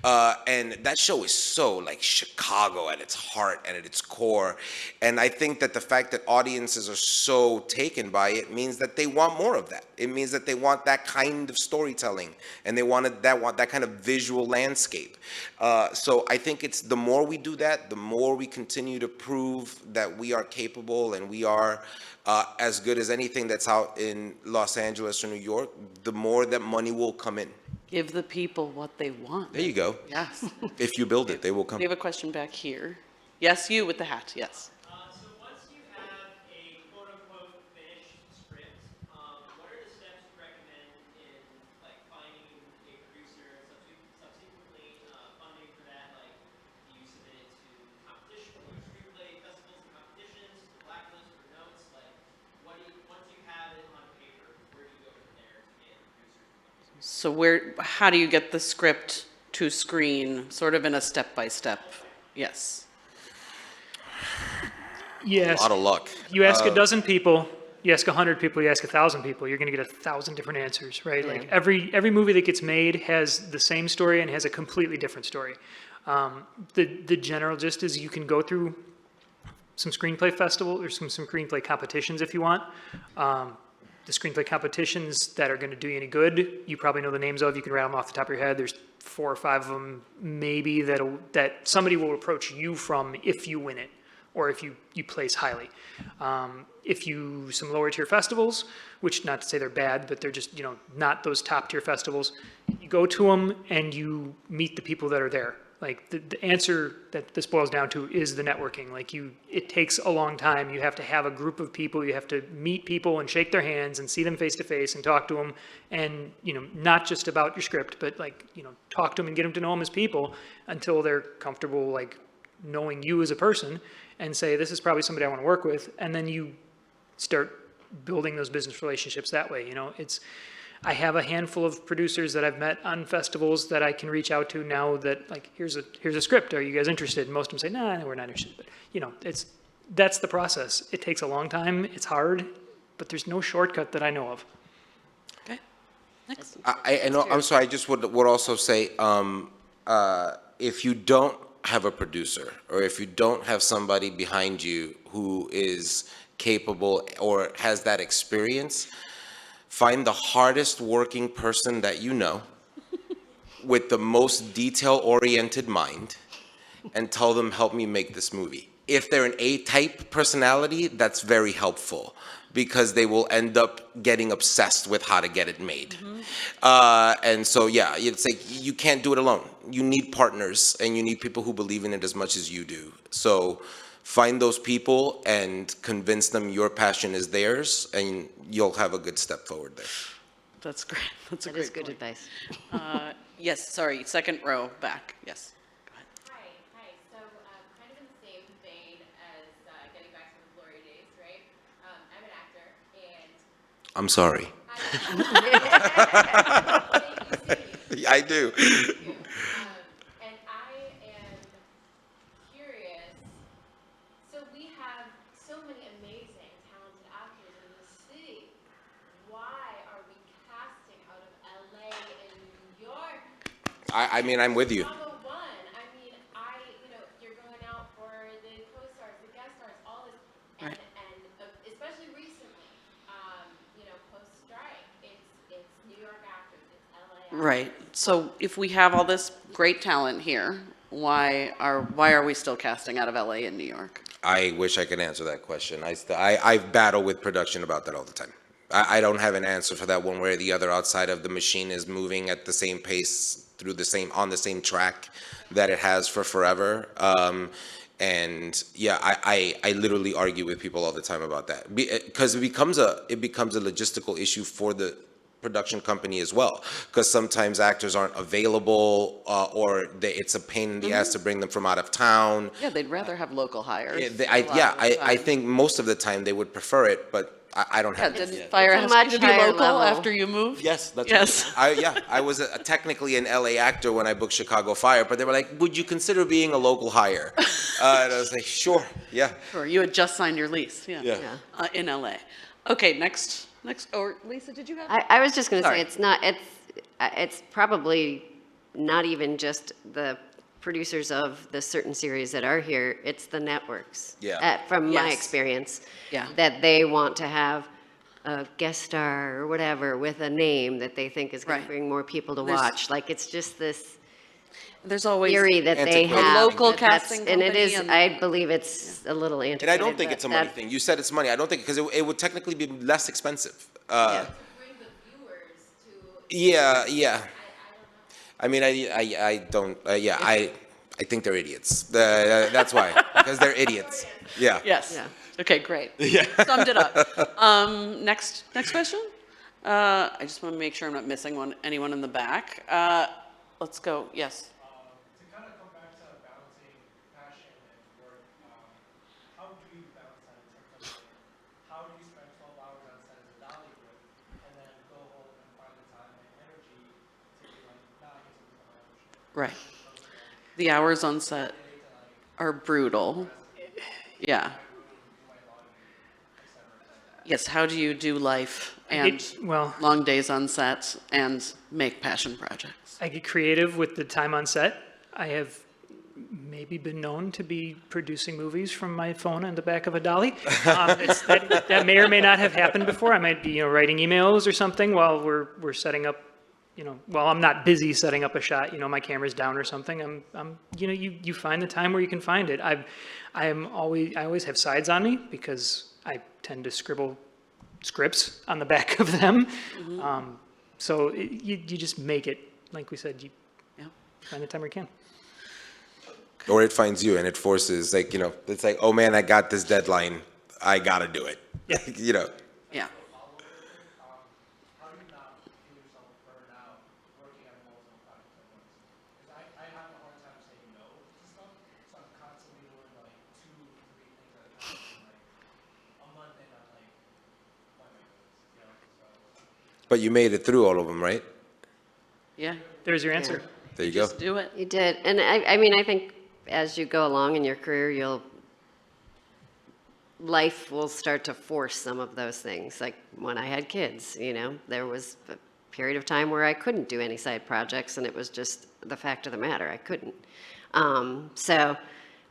And that show is so like Chicago at its heart and at its core. And I think that the fact that audiences are so taken by it means that they want more of that. It means that they want that kind of storytelling, and they want that kind of visual landscape. So I think it's the more we do that, the more we continue to prove that we are capable and we are as good as anything that's out in Los Angeles or New York, the more that money will come in. Give the people what they want. There you go. Yes. If you build it, they will come. We have a question back here. Yes, you with the hat. Yes. So once you have a quote-unquote finished script, what are the steps you recommend in like finding a producer, subsequently funding for that? Like, do you submit it to competition, or screenplay festivals and competitions, to blacklist or notes? Like, So how do you get the script to screen, sort of in a step-by-step? Yes. You A ask, lot of luck. you ask a dozen people, you ask 100 people, you ask 1,000 people, you're going to get 1,000 different answers, right? Yeah. Like every movie that gets made has the same story and has a completely different story. The general gist is you can go through some screenplay festival or some screenplay competitions if you want. The screenplay competitions that are going to do you any good, you probably know the names of. You can rattle them off the top of your head. There's 4 or 5 of them maybe that somebody will approach you from if you win it or if you place highly. Some lower tier festivals, which not to say they're bad, but they're just not those top tier festivals. You go to them and you meet the people that are there. Like the answer that this boils down to is the networking. Like it takes a long time. You have to have a group of people. You have to meet people and shake their hands and see them face to face and talk to them. And, not just about your script, but talk to them and get them to know them as people until they're comfortable, like knowing you as a person and say, this is probably somebody I want to work with. And then you start building those business relationships that way. I have a handful of producers that I've met on festivals that I can reach out to now that like, here's a script. Are you guys interested? And most of them say, nah, we're not interested. But that's the process. It takes a long time. It's hard, but there's no shortcut that I know of. Okay. Next. I know, I'm sorry, I just would also say, if you don't have a producer or if you don't have somebody behind you who is capable or has that experience, find the hardest working person that you know with the most detail-oriented mind and tell them, help me make this movie. If they're an A-type personality, that's very helpful because they will end up getting obsessed with how to get it made. And so, yeah, it's like you can't do it alone. You need partners and you need people who believe in it as much as you do. So find those people and convince them your passion is theirs, and you'll have a good step forward there. That's great. That's a That is great good point. advice. Yes, sorry, second row back. Yes. Go ahead. Hi. So, kind of in the same vein as getting back to the glory days, right? I'm an actor, and I'm sorry. Thank you, I do. and I am curious. So we have so many amazing, talented actors in this city. Why are we casting out of LA and New York? I mean, I'm with you. Chicago won. I mean, you're going out for the co-stars, the guest stars, all this, and Right. Especially recently, post-strike, it's New York actors, it's LA actors. Right. So if we have all this great talent here, why are we still casting out of LA and New York? I wish I could answer that question. I battle with production about that all the time. I don't have an answer for that one way or the other outside of the machine is moving at the same pace on the same track that it has for forever. And yeah, I literally argue with people all the time about that because it becomes a logistical issue for the production company as well, because sometimes actors aren't available or it's a pain in the ass to bring them from out of town. Yeah, they'd rather have local hires. I think most of the time they would prefer it, but I don't Yeah, have did it. Fire It's a ask you much to be higher local level. after you moved? Yes, that's Yes. right. I was technically an LA actor when I booked Chicago Fire, but they were like, would you consider being a local hire? And I was like, sure, yeah. Sure, you had just signed your lease, yeah. Yeah. Yeah. In LA. Okay, next, or Lisa, did you have? I was just going to Sorry. say, it's probably not even just the producers of the certain series that are here, it's the networks. Yeah. From my Yes. experience. Yeah. That they want to have a guest star or whatever with a name that they think is going Right. to bring more people to There's- watch. Like, it's just this There's always. theory that they Antiquated. have. Local that that's- casting And it company is, and- I believe it's a little And antiquated. I don't think but it's a money that- thing. You said it's money. I don't think, because it would technically be less expensive. Yeah. To bring the viewers to, Yeah. I don't know. I mean, I don't, I think they're idiots. That's why, because they're idiots. Yeah. Yes. Yeah. Okay, great. Summed it up. Next question. I just want to make sure I'm not missing anyone in the back. Let's go. Yes. To kind of come back to balancing passion and work, how do you balance that in terms of like, how do you spend 12 hours on set as a Dolly would, and then go home and find the time and energy to Right. The hours on set are brutal. Yeah. Yes, how do you do life and well, long days on set and make passion projects? I get creative with the time on set. I have maybe been known to be producing movies from my phone in the back of a dolly. That may or may not have happened before. I might be, writing emails or something while we're setting up, while I'm not busy setting up a shot. My camera's down or something. You find the time where you can find it. I always have sides on me because I tend to scribble scripts on the back of them. So you just make it, like we said, you find the time where you can. Or it finds you and it forces, it's like, oh man, I got this deadline. I gotta do it. Yeah. Yeah. How do you not feel yourself burn out working on multiple projects at once? Because I have a hard time saying no to stuff, so I'm constantly doing like 2, 3 things at a time. And like a month in, I'm like, why am I doing this? So. But you made it through all of them, right? Yeah. There's your answer. There you go. Just do it. You did. And I mean, I think as you go along in your career, life will start to force some of those things. Like when I had kids, there was a period of time where I couldn't do any side projects, and it was just the fact of the matter, I couldn't. So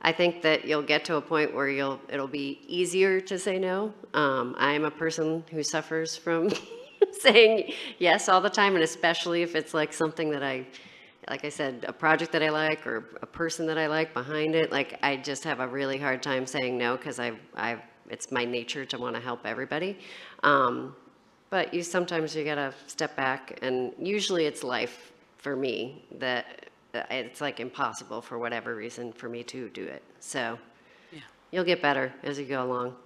I think that you'll get to a point where it'll be easier to say no. I'm a person who suffers from saying yes all the time, and especially if it's like something that like I said, a project that I like or a person that I like behind it, like I just have a really hard time saying no because it's my nature to want to help everybody. But sometimes you gotta step back, and usually it's life for me that it's like impossible for whatever reason for me to do it. So you'll get better as you go along.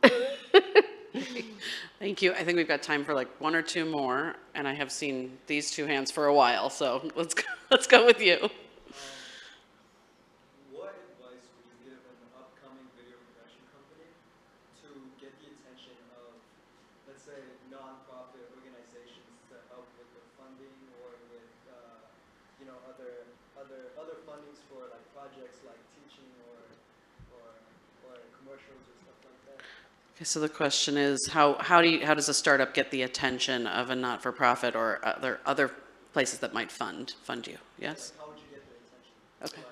Thank you. I think we've got time for like 1 or 2 more, and I have seen these 2 hands for a while, so let's go with you. What advice would you give an upcoming video production company to get the attention of, let's say, nonprofit organizations to help with the funding or with, other fundings for like projects like teaching or commercials or stuff like that? Okay, so the question is, how does a startup get the attention of a not-for-profit or other places that might fund you? Yes. How would you get their attention?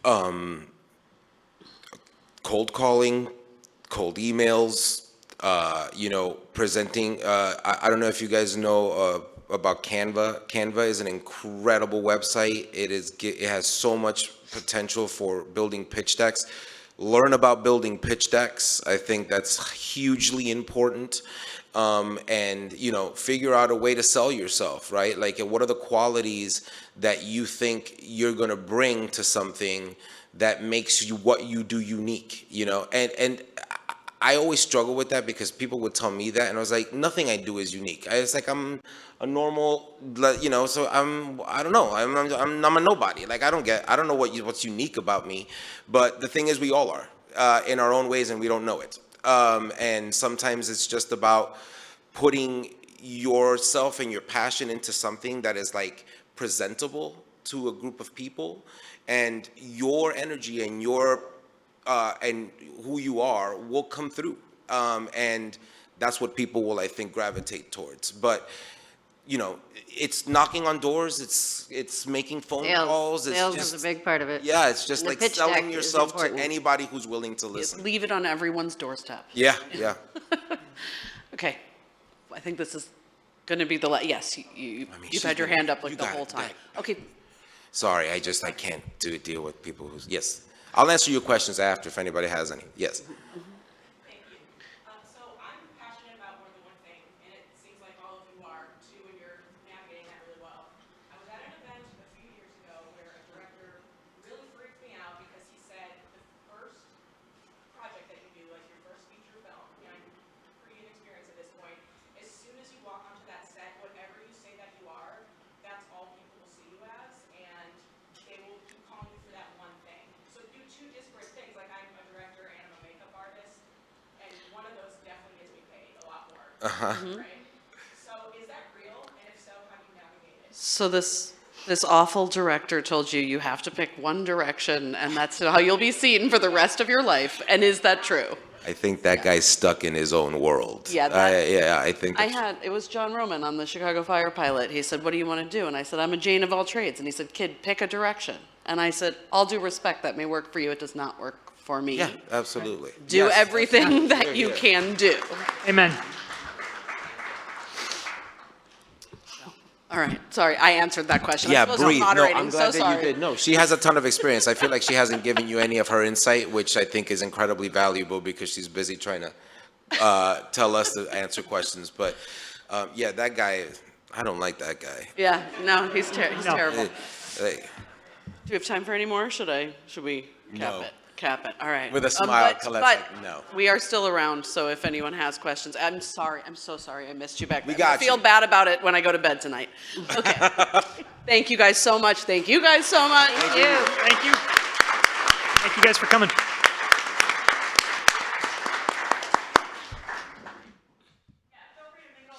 Okay. Cold calling, cold emails, presenting. I don't know if you guys know about Canva. Canva is an incredible website. It has so much potential for building pitch decks. Learn about building pitch decks. I think that's hugely important. And figure out a way to sell yourself, right? Like, what are the qualities that you think you're gonna bring to something that makes you what you do unique, and I always struggle with that because people would tell me that, and I was like, nothing I do is unique. I'm a normal, so I don't know, I'm a nobody. Like, I don't know what's unique about me, but the thing is, we all are in our own ways, and we don't know it. And sometimes it's just about putting yourself and your passion into something that is like presentable to a group of people, and your energy and and who you are will come through, and that's what people will, I think, gravitate towards. But it's knocking on doors, it's making phone calls, it's Sales just is a big part of it. yeah, it's just And the like pitch selling deck is yourself to important. anybody who's willing to listen. Leave it on everyone's doorstep. Yeah. Okay. I think this is going to be the yes. You've she's had your been- hand up like you the got whole it, time. got Okay. Sorry, I can't deal with people who's, yes. I'll answer your questions after if anybody has any. Yes. Thank you. So I'm passionate about more than one thing, and it seems like all of you are too, and you're navigating that really well. I was at an event a few years ago where a director really freaked me out because he said the first project that you do, like your first feature film, and I'm pretty inexperienced at this point, as soon as you walk onto that set, whatever you say that you are, that's all people will see you as, and they will keep calling you for that one thing. So do 2 disparate things, like I'm a director and I'm a makeup artist, and one of those definitely gets me paid a lot more, right? So is that real? And if so, how do you navigate it? So this This awful director told you you have to pick one direction, and that's how you'll be seen for the rest of your life. And is that true? I think that guy's stuck in his own world. Yeah, I think. It was John Roman on the Chicago Fire pilot. He said, "What do you want to do?" And I said, "I'm a Jane of all trades." And he said, "Kid, pick a direction." And I said, "All due respect, that may work for you. It does not work for me. Yeah, absolutely. Do Yes, everything that Here, you here. can do." Amen. All right, sorry, I answered that question. Yeah, I'm supposed to breathe. No, moderating, I'm glad so that sorry. you did. No, she has a ton of experience. I feel like she hasn't given you any of her insight, which I think is incredibly valuable because she's busy trying to tell us to answer questions. But yeah, that guy, I don't like that guy. Yeah, no, he's terrible. Hey, Do we have time for any more? Should we cap No. it? Cap it, all right. With a smile, But Colette's like, no. we are still around, so if anyone has questions, I'm sorry, I'm so sorry I missed you back there. got I feel you. bad about it when I go to bed tonight. Okay. Thank you guys so much. Thank you guys so much. Thank you. Thank you. Thank you guys for coming.